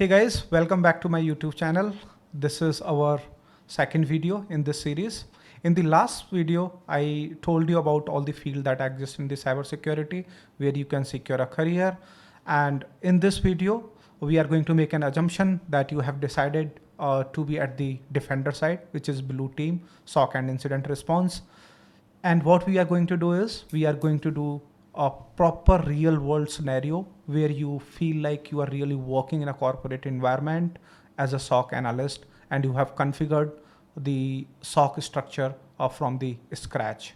Hey guys, welcome back to my YouTube channel. This is our second video in this series. In the last video, I told you about all the field that exists in the cybersecurity where you can secure a career. And in this video, we are going to make an assumption that you have decided to be at the defender side, which is blue team, SOC and incident response. And what we are going to do is we are going to do a proper real world scenario where you feel like you are really working in a corporate environment as a SOC analyst and you have configured the SOC structure from the scratch.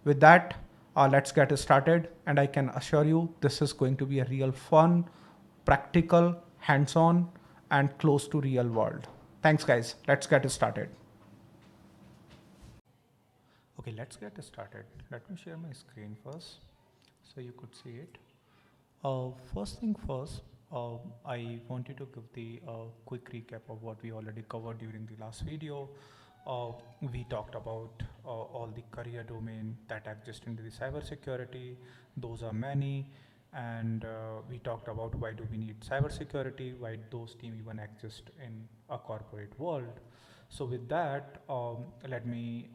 With that, let's get started. And I can assure you this is going to be a real fun, practical, hands-on, and close to real world. Thanks guys. Let's get started. Okay, let's get started. Let me share my screen first so you could see it. First thing first, I wanted to give the quick recap of what we already covered during the last video. We talked about all the career domain that exist in the cybersecurity. Those are many. And we talked about why do we need cybersecurity, why those teams even exist in a corporate world. So with that, let me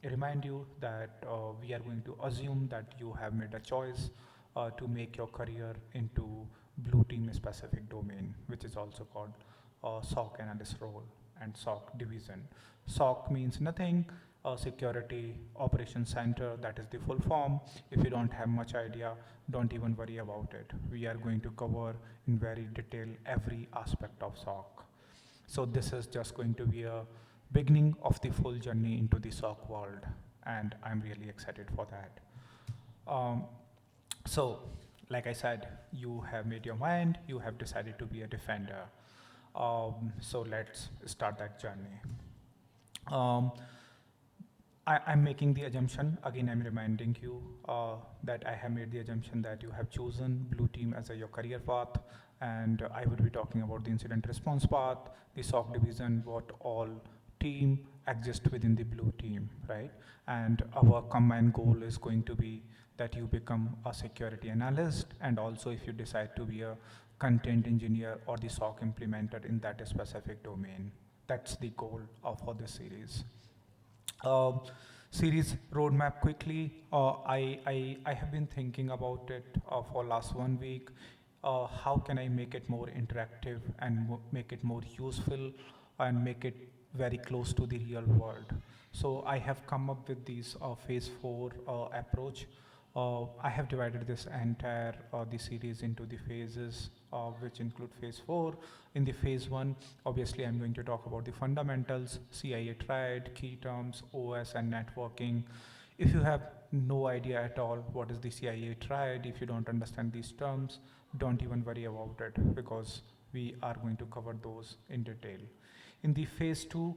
remind you that we are going to assume that you have made a choice to make your career into blue team specific domain, which is also called SOC analyst role and SOC division. SOC means nothing, security operations center, that is the full form. If you don't have much idea, don't even worry about it. We are going to cover in very detail every aspect of SOC. So this is just going to be a beginning of the full journey into the SOC world, and I'm really excited for that. So, like I said, you have made your mind, you have decided to be a defender. So let's start that journey. I'm making the assumption, again I'm reminding you that I have made the assumption that you have chosen blue team as your career path, and I would be talking about the incident response path, the SOC division, what all team exist within the blue team, right? And our combined goal is going to be that you become a security analyst, and also if you decide to be a content engineer or the SOC implementer in that specific domain. That's the goal for this series. Series roadmap quickly. I have been thinking about it for last 1 week. How can I make it more interactive and make it more useful and make it very close to the real world? So I have come up with this phase 4 approach. I have divided this entire the series into the phases, which include phase 4. In the phase 1, obviously I'm going to talk about the fundamentals, CIA triad, key terms, OS and networking. If you have no idea at all what is the CIA triad, if you don't understand these terms, don't even worry about it because we are going to cover those in detail. In the phase 2,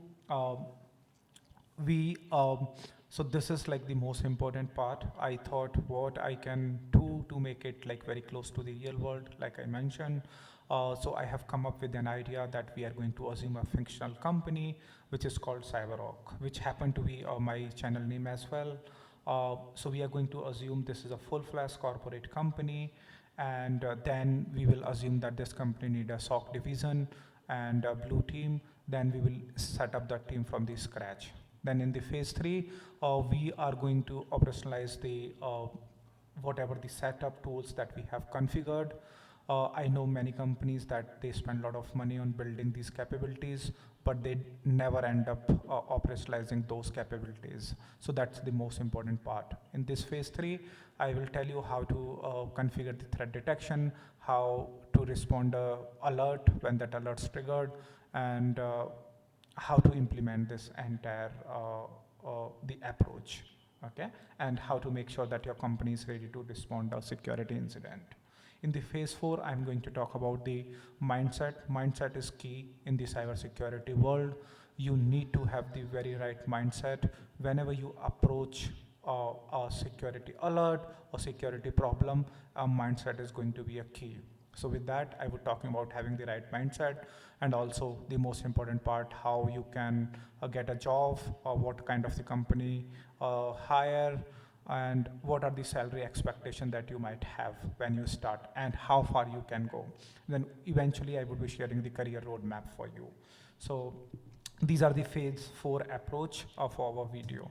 we so this is like the most important part. I thought what I can do to make it like very close to the real world, like I mentioned. So I have come up with an idea that we are going to assume a functional company which is called CyberOak, which happened to be my channel name as well. So we are going to assume this is a full-fledged corporate company, and then we will assume that this company need a SOC division and a blue team. Then we will set up that team from the scratch. Then in the phase 3, we are going to operationalize the whatever the setup tools that we have configured. I know many companies that they spend a lot of money on building these capabilities, but they never end up operationalizing those capabilities. So that's the most important part. In this phase 3, I will tell you how to configure the threat detection, how to respond alert when that alert's triggered, and how to implement this entire the approach, okay, and how to make sure that your company is ready to respond to a security incident. In the phase 4, I'm going to talk about the mindset. Mindset is key in the cybersecurity world. You need to have the very right mindset whenever you approach a security alert or security problem. A mindset is going to be a key. So with that, I was talking about having the right mindset, and also the most important part, how you can get a job, or what kind of the company hire, and what are the salary expectation that you might have when you start and how far you can go. Then eventually I would be sharing the career roadmap for you. So these are the phase 4 approach of our video.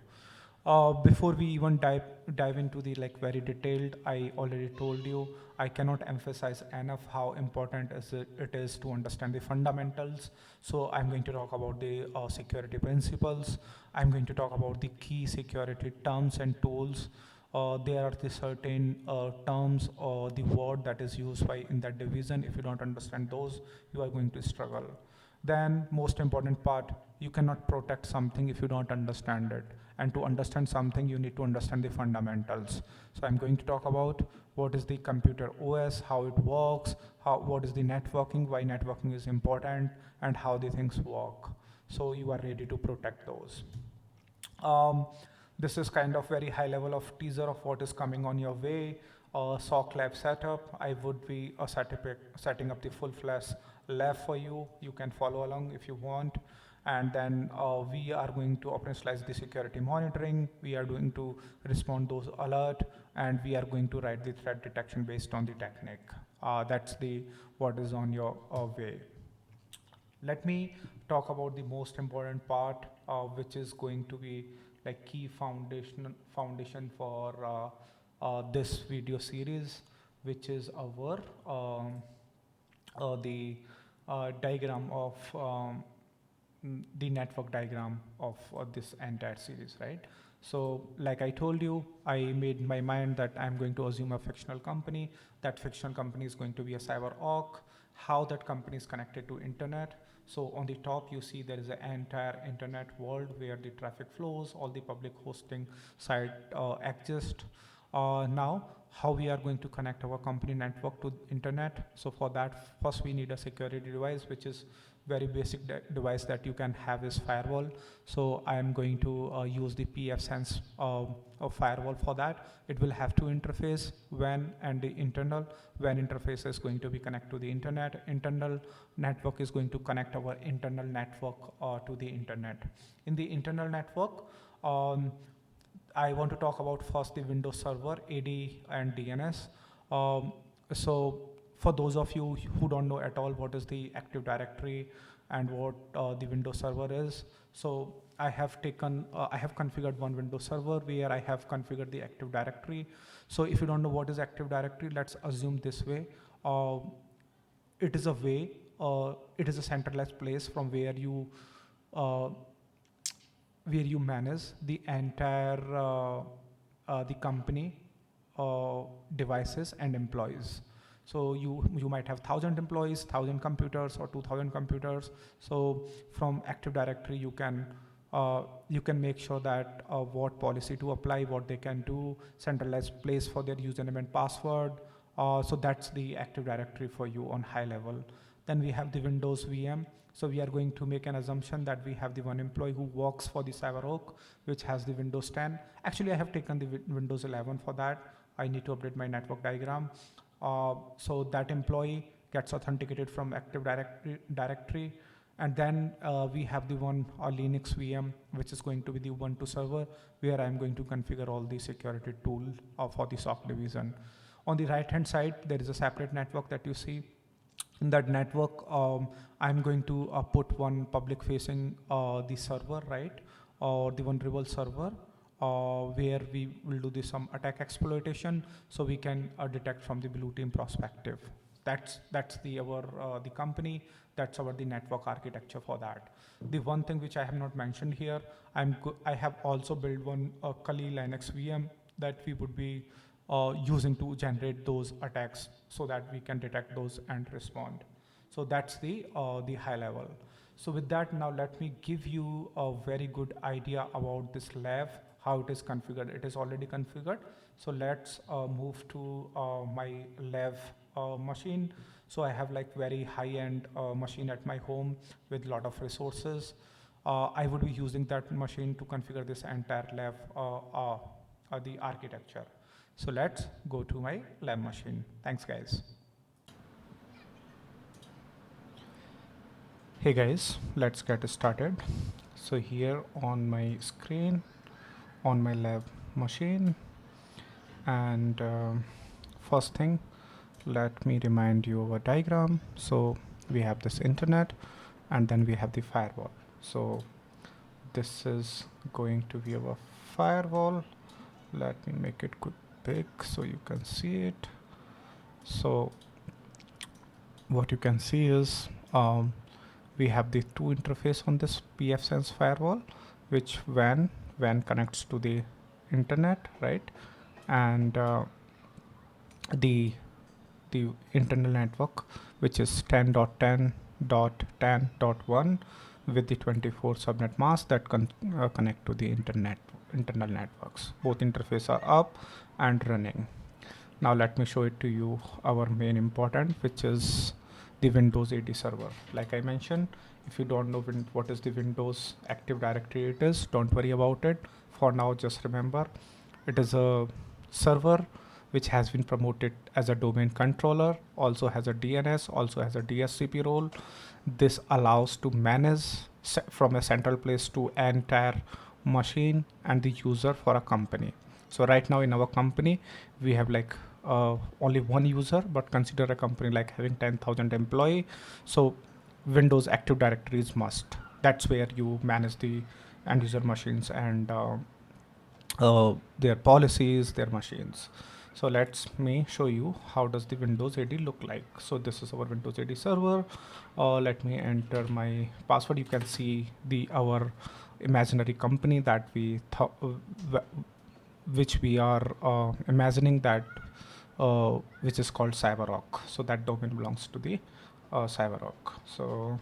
Before we even dive into the like very detailed, I already told you, I cannot emphasize enough how important it is to understand the fundamentals. So I'm going to talk about the security principles. I'm going to talk about the key security terms and tools. There are the certain terms or the word that is used by in that division. If you don't understand those, you are going to struggle. Then most important part, you cannot protect something if you don't understand it. And to understand something, you need to understand the fundamentals. So I'm going to talk about what is the computer OS, how it works, what is the networking, why networking is important, and how the things work. So you are ready to protect those. Um, this is kind of very high level of teaser of what is coming on your way. SOC lab setup. I would be setting up the full-fledged lab for you. You can follow along if you want. And then we are going to operationalize the security monitoring. We are going to respond those alert, and we are going to write the threat detection based on the technique. That's the what is on your way. Let me talk about the most important part, which is going to be like key foundation for this video series, which is our the diagram of the network diagram of this entire series, right? So like I told you, I made my mind that I'm going to assume a fictional company. That fictional company is going to be a CyberOak. How that company is connected to internet. So on the top you see there is an entire internet world where the traffic flows, all the public hosting site exist. Now how we are going to connect our company network to internet. So for that, first we need a security device, which is very basic device that you can have is firewall. So I am going to use the pfSense firewall for that. It will have two interface, WAN and the internal. WAN interface is going to be connect to the internet. Internal network is going to connect our internal network to the internet. In the internal network, I want to talk about first the Windows Server, AD and DNS. So for those of you who don't know at all what is the Active Directory and what the Windows Server is, so I have configured one Windows Server where I have configured the Active Directory. So if you don't know what is Active Directory, let's assume this way. It is a centralized place from where you manage the entire the company devices and employees. So you might have 1,000 employees, 1,000 computers, or 2,000 computers. So from Active Directory, you can make sure that what policy to apply, what they can do, centralized place for their username and password. So that's the Active Directory for you on high level. Then we have the Windows VM. So we are going to make an assumption that we have the one employee who works for the CyberOak, which has the Windows 10. Actually, I have taken the Windows 11 for that. I need to update my network diagram. So that employee gets authenticated from Active Directory. And then we have the one Linux VM, which is going to be the Ubuntu server, where I'm going to configure all the security tool for the SOC division. On the right-hand side, there is a separate network that you see. In that network, I'm going to put one public-facing the server, right, or the vulnerable server, where we will do some attack exploitation, so we can detect from the blue team perspective. That's the company. That's the network architecture for that. The one thing which I have not mentioned here, I have also built one Kali Linux VM that we would be using to generate those attacks, so that we can detect those and respond. So that's the high level. So with that, now let me give you a very good idea about this lab, how it is configured. It is already configured. So let's move to my lab machine. So I have like very high-end machine at my home with a lot of resources. I would be using that machine to configure this entire lab, the architecture. So let's go to my lab machine. Thanks, guys. Hey guys, let's get started. So here on my screen, on my lab machine, And first thing, let me remind you of a diagram. So we have this internet, and then we have the firewall. So this is going to be our firewall. Let me make it big so you can see it. So what you can see is we have the two interface on this pfSense firewall, which when connects to the internet, right? And the internal network, which is 10.10.10.1 with the 24 subnet mask that connect to the internal networks. Both interfaces are up and running. Now let me show it to you our main important, which is the Windows AD server. Like I mentioned, if you don't know what is the Windows Active Directory it is, don't worry about it. For now, just remember it is a server which has been promoted as a domain controller, also has a DNS, also has a DSCP role. This allows to manage from a central place to an entire machine and the user for a company. So right now in our company, we have like only one user, but consider a company like having 10,000 employee. So Windows Active Directory is must. That's where you manage the end user machines and their policies, their machines. So let me show you how does the Windows AD look like. So this is our Windows AD server. Let me enter my password. You can see our imaginary company that we which we are imagining that which is called CyberOak. So that domain belongs to the CyberOak. So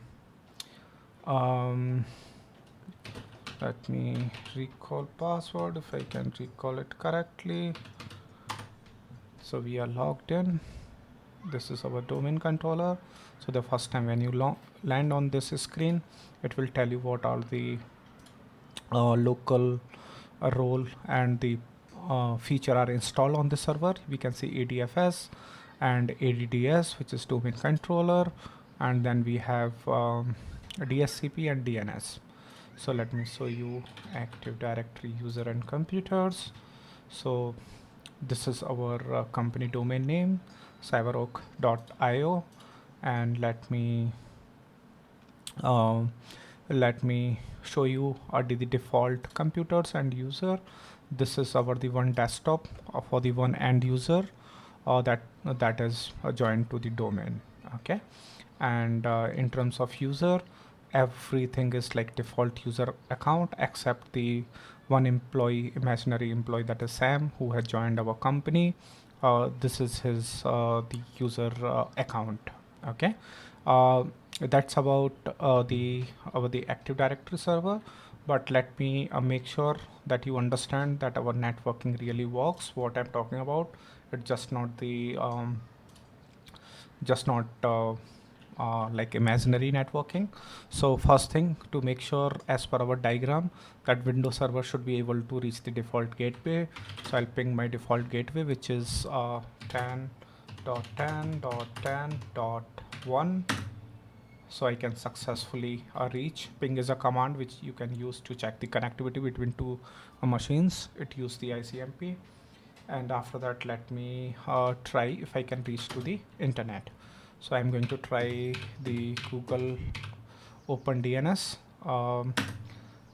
let me recall password if I can recall it correctly. So we are logged in. This is our domain controller. So the first time when you land on this screen, it will tell you what are the local role and the feature are installed on the server. We can see ADFS and ADDS, which is domain controller, and then we have DSCP and DNS. So let me show you Active Directory user and computers. So this is our company domain name, cyberoak.io, and let me show you the default computers and user. This is our the one desktop for the one end user that is joined to the domain. Okay, and in terms of user, everything is like default user account except the one imaginary employee, that is Sam, who has joined our company. This is his the user account. Okay, that's about the Active Directory server. But let me make sure that you understand that our networking really works. What I'm talking about, it's just not the like imaginary networking. So first thing, to make sure as per our diagram that Windows server should be able to reach the default gateway. So I'll ping my default gateway, which is 10.10.10.1. So I can successfully reach. Ping is a command which you can use to check the connectivity between two machines. It uses the ICMP. And after that, let me try if I can reach to the internet. So I'm going to try the Google Open DNS.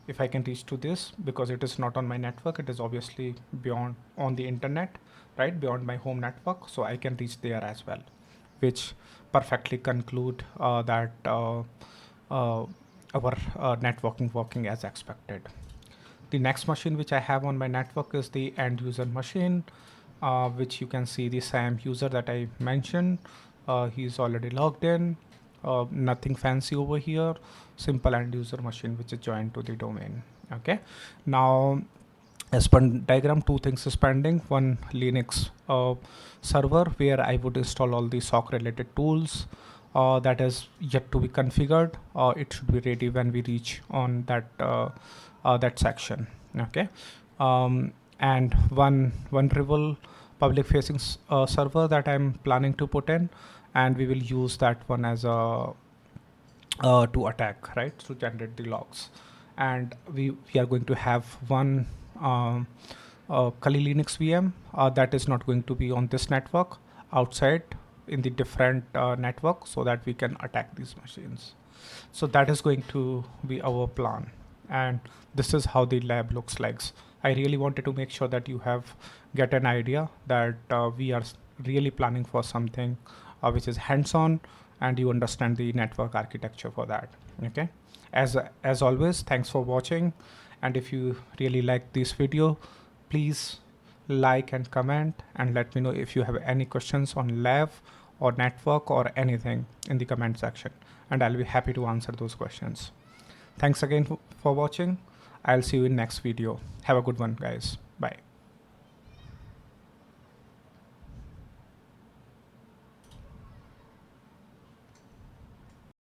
If I can reach to this, because it is not on my network, it is obviously beyond on the internet, right? Beyond my home network. So I can reach there as well, which perfectly conclude that our networking working as expected. The next machine which I have on my network is the end user machine, which you can see the SAM user that I mentioned. He's already logged in. Nothing fancy over here. Simple end user machine which is joined to the domain. Okay. Now, as per diagram, two things is pending. One, Linux server where I would install all the SOC related tools. That is yet to be configured. It should be ready when we reach on that section. Okay, and one rival public facing server that I'm planning to put in, and we will use that one as a to attack, right, to generate the logs. And we are going to have one Kali Linux VM that is not going to be on this network, outside in the different network, so that we can attack these machines. So that is going to be our plan, and this is how the lab looks like. I really wanted to make sure that you have get an idea that we are really planning for something which is hands-on, and you understand the network architecture for that. Okay, as always, thanks for watching, and if you really like this video, please like and comment, and let me know if you have any questions on lab or network or anything in the comment section, and I'll be happy to answer those questions. Thanks again for watching. I'll see you in next video. Have a good one, guys. Bye.